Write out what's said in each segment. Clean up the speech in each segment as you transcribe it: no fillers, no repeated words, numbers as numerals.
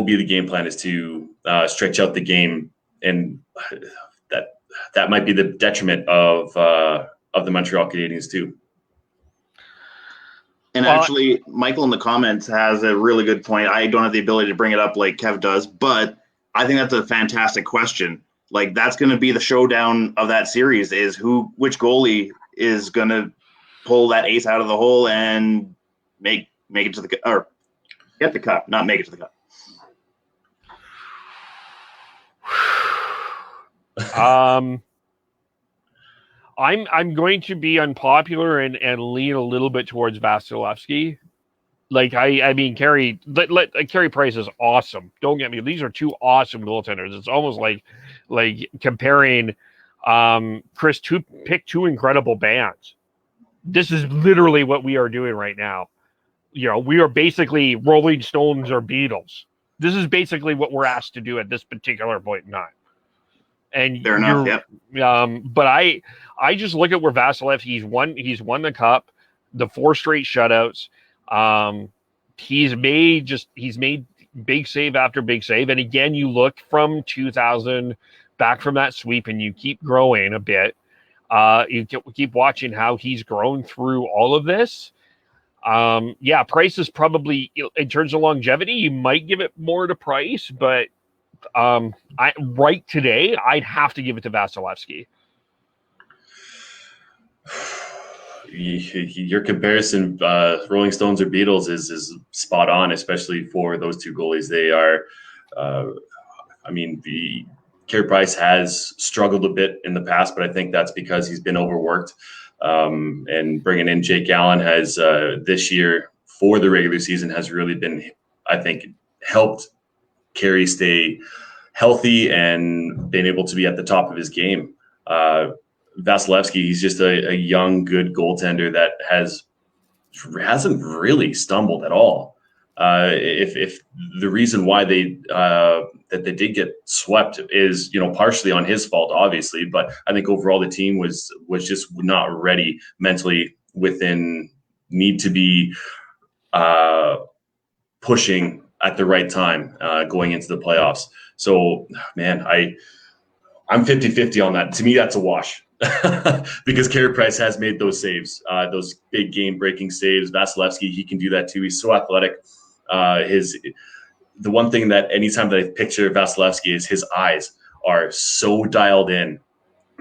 be the game plan is to stretch out the game, and that might be the detriment of the Montreal Canadiens too. And actually, Michael in the comments has a really good point. I don't have the ability to bring it up like Kev does, but I think that's a fantastic question. Like, that's going to be the showdown of that series, is which goalie is going to pull that ace out of the hole and make it to the – or get the cup, not make it to the cup. I'm going to be unpopular and lean a little bit towards Vasilevsky. Like, I mean, Carey Price is awesome. Don't get me. These are two awesome goaltenders. It's almost like comparing Chris to pick two incredible bands. This is literally what we are doing right now. You know, we are basically Rolling Stones or Beatles. This is basically what we're asked to do at this particular point in time. And fair enough, yep. But I just look at where Vasilevsky he's won the cup, the 4 straight shutouts. He's made big save after big save. And again, you look from 2000 back from that sweep and you keep growing a bit. You keep watching how he's grown through all of this. Price is probably, in terms of longevity, you might give it more to Price, but right today, I'd have to give it to Vasilevsky. Your comparison, Rolling Stones or Beatles, is spot on, especially for those two goalies. They are, Carey Price has struggled a bit in the past, but I think that's because he's been overworked. And bringing in Jake Allen has this year for the regular season has really been, I think, helped Carey stay healthy and been able to be at the top of his game. Vasilevsky, he's just a young, good goaltender that hasn't really stumbled at all. If the reason why they did get swept is, partially on his fault, obviously, but I think overall the team was just not ready mentally need to be pushing at the right time going into the playoffs. So, man, I'm 50-50 on that. To me, that's a wash because Carey Price has made those saves, those big game-breaking saves. Vasilevsky, he can do that too. He's so athletic. The one thing that anytime that I picture Vasilevsky is his eyes are so dialed in.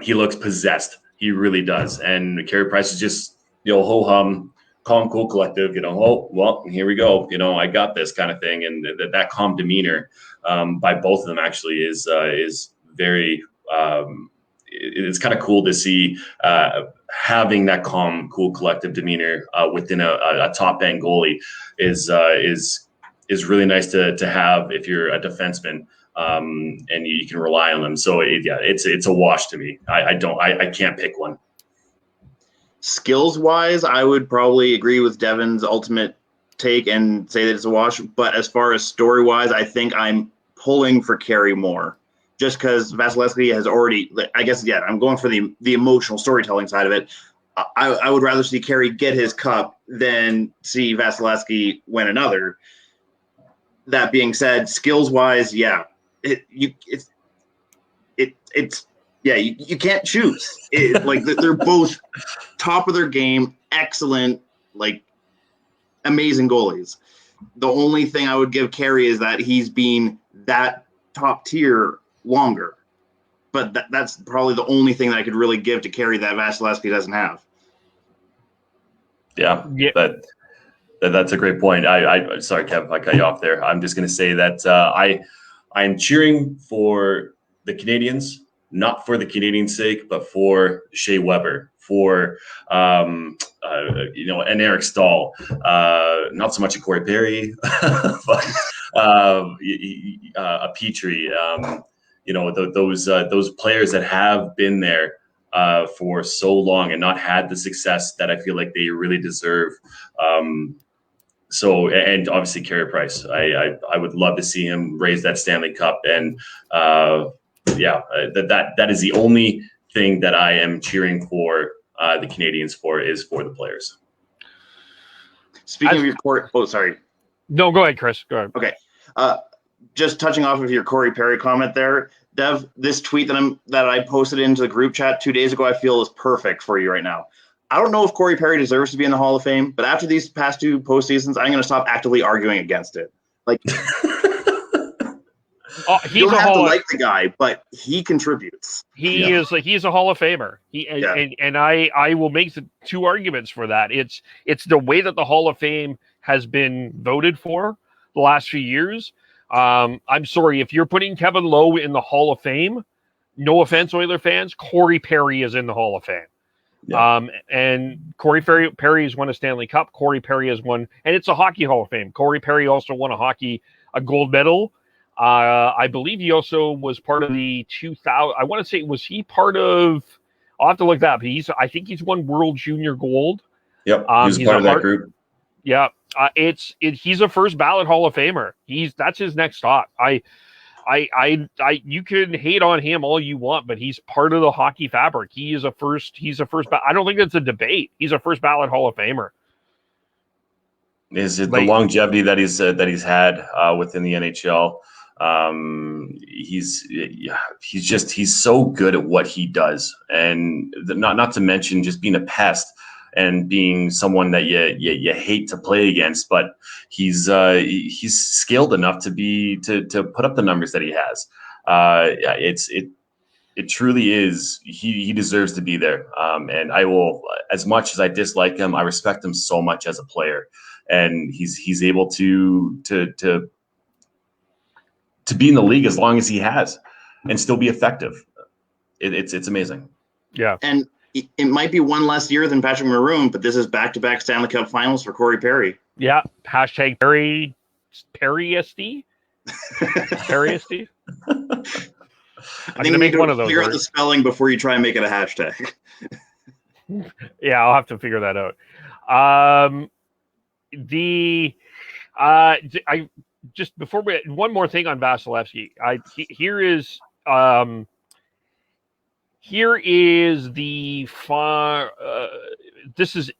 He looks possessed. He really does. And Carey Price is just, ho-hum, calm, cool, collective, oh, well, here we go. I got this kind of thing. And that calm demeanor by both of them actually is very it's kind of cool to see having that calm, cool, collective demeanor within a top end goalie is really nice to have if you're a defenseman and you can rely on them. So it's a wash to me. I can't pick one. Skills wise, I would probably agree with Devin's ultimate take and say that it's a wash. But as far as story wise, I think I'm pulling for Carey more. Just because Vasilevsky has already, I guess, I'm going for the emotional storytelling side of it. I would rather see Carey get his cup than see Vasilevsky win another. That being said, skills-wise, you can't choose. They're both top of their game, excellent, amazing goalies. The only thing I would give Carey is that he's been that top tier longer, but that's probably the only thing that I could really give to Carey that Vasilevsky doesn't have. Yeah. That's a great point. I sorry, Kev, I cut you off there. I'm just going to say that I am cheering for the Canadiens, not for the Canadiens' sake, but for Shea Weber, for and Eric Stahl, not so much a Corey Perry, but a Petrie. Those players that have been there for so long and not had the success that I feel like they really deserve. And obviously Carey Price, I would love to see him raise that Stanley Cup. And that is the only thing that I am cheering for the Canadiens is for the players. Speaking of your court, sorry. No, go ahead, Chris. Go ahead. Okay. just touching off of your Corey Perry comment there, Dev, this tweet that I posted into the group chat 2 days ago, I feel is perfect for you right now. I don't know if Corey Perry deserves to be in the Hall of Fame, but after these past 2 postseasons, I'm going to stop actively arguing against it. Like, you don't have to like the guy, but he contributes. He's a Hall of Famer. And I will make the 2 arguments for that. It's the way that the Hall of Fame has been voted for the last few years. I'm sorry, if you're putting Kevin Lowe in the Hall of Fame, no offense, Oiler fans, Corey Perry is in the Hall of Fame. Yeah. And Corey Perry has won a Stanley Cup. Corey Perry has won, and it's a Hockey Hall of Fame. Corey Perry also won a gold medal. I believe he also was part of the 2000. I want to say, was he part of? I'll have to look that up. I think he's won World Junior Gold. Yep, he's part of that group. Yeah, he's a first ballot Hall of Famer. That's his next stop. You can hate on him all you want, but he's part of the hockey fabric. He's a first. I don't think that's a debate. He's a first ballot Hall of Famer. Is it the longevity that he's had within the NHL? He's so good at what he does, and not to mention just being a pest and being someone that you hate to play against, but he's skilled enough to put up the numbers that he has. It truly is. He deserves to be there. And I will, as much as I dislike him, I respect him so much as a player, and he's able to be in the league as long as he has and still be effective. It's amazing. Yeah. And it might be one less year than Patrick Maroon, but this is back-to-back Stanley Cup finals for Corey Perry. Yeah. Hashtag Perryisty. Perryisty. I'm going to make one of those. Figure out the spelling before you try and make it a hashtag. Yeah, I'll have to figure that out. Just before one more thing on Vasilevsky. Here is the this is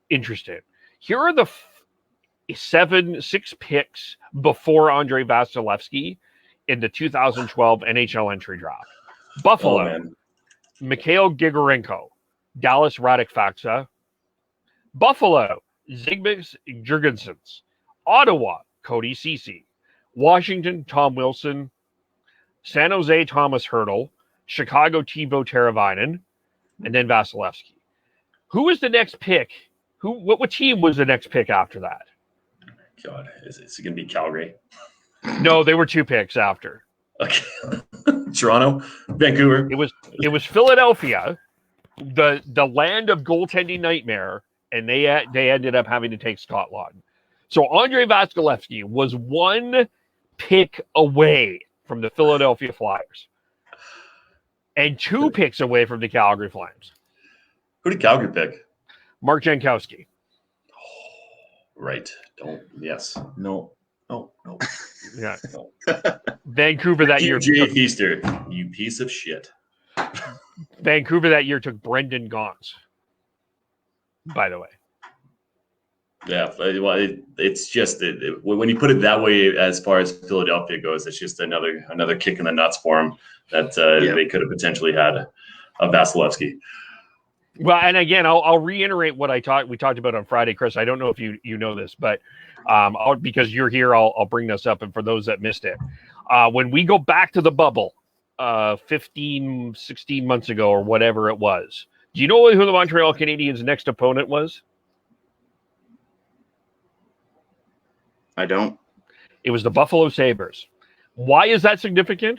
interesting. Here are the 6 picks before Andrei Vasilevsky in the 2012 NHL entry draft. Buffalo, Mikhail Grigorenko, Dallas Radek-Faksa. Buffalo, Zygmunt Jurgensen. Ottawa, Cody Ceci. Washington, Tom Wilson. San Jose, Thomas Hertl. Chicago, Teuvo Teravainen. And then Vasilevsky. Who was the next pick? What team was the next pick after that? God, is it going to be Calgary? No, they were 2 picks after. Okay. Toronto, Vancouver. It was Philadelphia, the land of goaltending nightmare, and they ended up having to take Scott Laughton. So Andrei Vasilevsky was 1 pick away from the Philadelphia Flyers, and 2 picks away from the Calgary Flames. Who did Calgary pick? Mark Jankowski. Right. No. Yeah. No. Vancouver that year. Jay Feaster, you piece of shit. Vancouver that year took Brendan Gaunce. By the way. Yeah, well, it's just when you put it that way, as far as Philadelphia goes, it's just another kick in the nuts for them that they could have potentially had a Vasilevsky. Well, and again, I'll reiterate what we talked about on Friday, Chris. I don't know if you know this, but because you're here, I'll bring this up. And for those that missed it, when we go back to the bubble 15, 16 months ago or whatever it was, do you know who the Montreal Canadiens' next opponent was? I don't. It was the Buffalo Sabres. Why is that significant?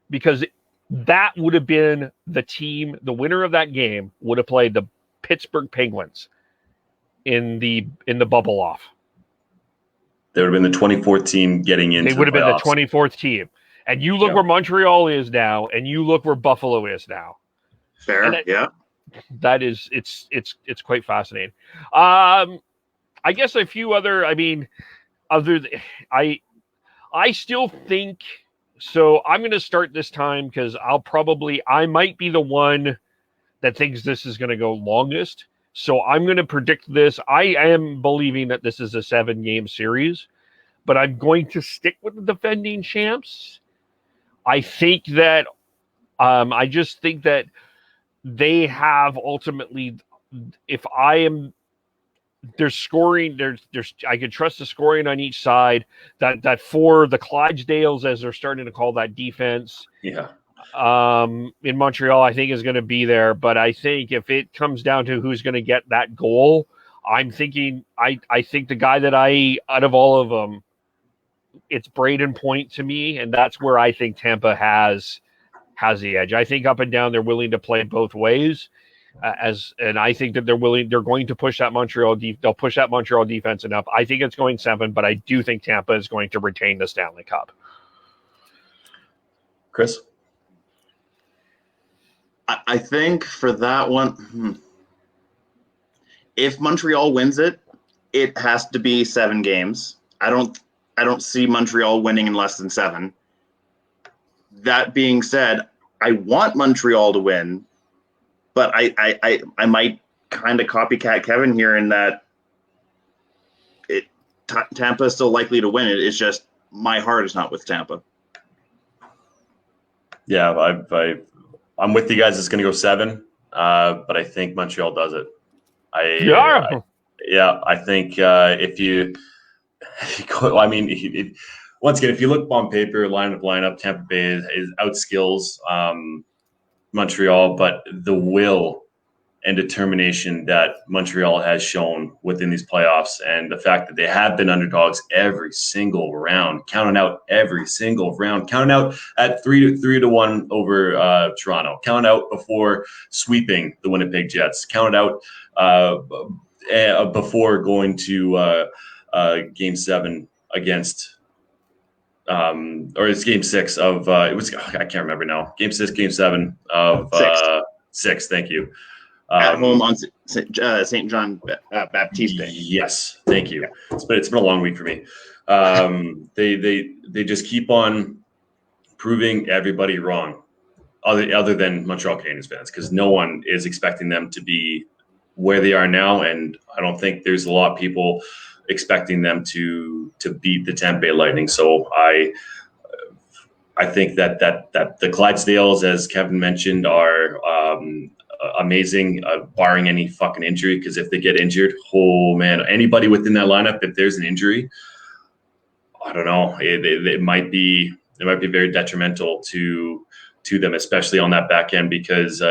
Because that would have been the team, the winner of that game would have played the Pittsburgh Penguins in the bubble off. They would have been the 24th team getting into. They would have been the 24th team. And you look where Montreal is now, and you look where Buffalo is now. Fair, yeah. That is, it's quite fascinating. I guess a few other. I mean, I still think. So I'm going to start this time because I might be the one that thinks this is going to go longest. So I'm going to predict this. I am believing that this is a 7-game series, but I'm going to stick with the defending champs. I think that I just think that they have ultimately, if I am, there's scoring, there's I can trust the scoring on each side. That for the Clydesdales, as they're starting to call that defense, Yeah. In Montreal, I think is going to be there. But I think if it comes down to who's going to get that goal, I'm thinking I think the guy that out of all of them, it's Braden Point to me, and that's where I think Tampa has the edge. I think up and down they're willing to play both ways. And I think that they're going to push that they'll push that Montreal defense enough. I think it's going 7, but I do think Tampa is going to retain the Stanley Cup. Chris? I think for that one, if Montreal wins it, it has to be 7 games. I don't see Montreal winning in less than 7. That being said, I want Montreal to win, but I might kind of copycat Kevin here in that Tampa is still likely to win it. It's just my heart is not with Tampa. Yeah, I'm with you guys. It's going to go 7, but I think Montreal does it. I think if you go, I mean, once again, if you look on paper, lineup, Tampa Bay is outskills Montreal, but the will and determination that Montreal has shown within these playoffs, and the fact that they have been underdogs every single round, counting out at 3-1 over Toronto, counting out before sweeping the Winnipeg Jets, counted out before going to Game 7 against. Or it's Game 6 of it was, I can't remember now. Game 6, Game 7 of 6. Thank you. At home on St. John Baptiste Day. Yes, thank you. It's been a long week for me. They just keep on proving everybody wrong, other than Montreal Canadiens fans, because no one is expecting them to be where they are now, and I don't think there's a lot of people expecting them to beat the Tampa Bay Lightning. So I think that the Clydesdales, as Kevin mentioned, are amazing, barring any fucking injury. Because if they get injured, oh man, anybody within that lineup, if there's an injury, I don't know, it might be very detrimental to them, especially on that back end, because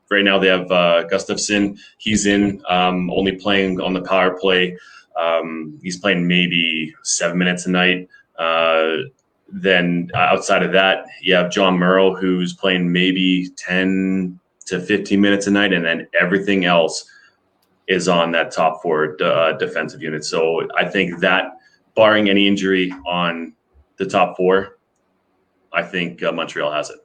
right now they have Gustafsson. He's in, only playing on the power play. He's playing maybe 7 minutes a night. Then outside of that, you have John Murrow, who's playing maybe 10 to 15 minutes a night, and then everything else is on that top 4 defensive unit. So I think that, barring any injury on the top 4, I think Montreal has it.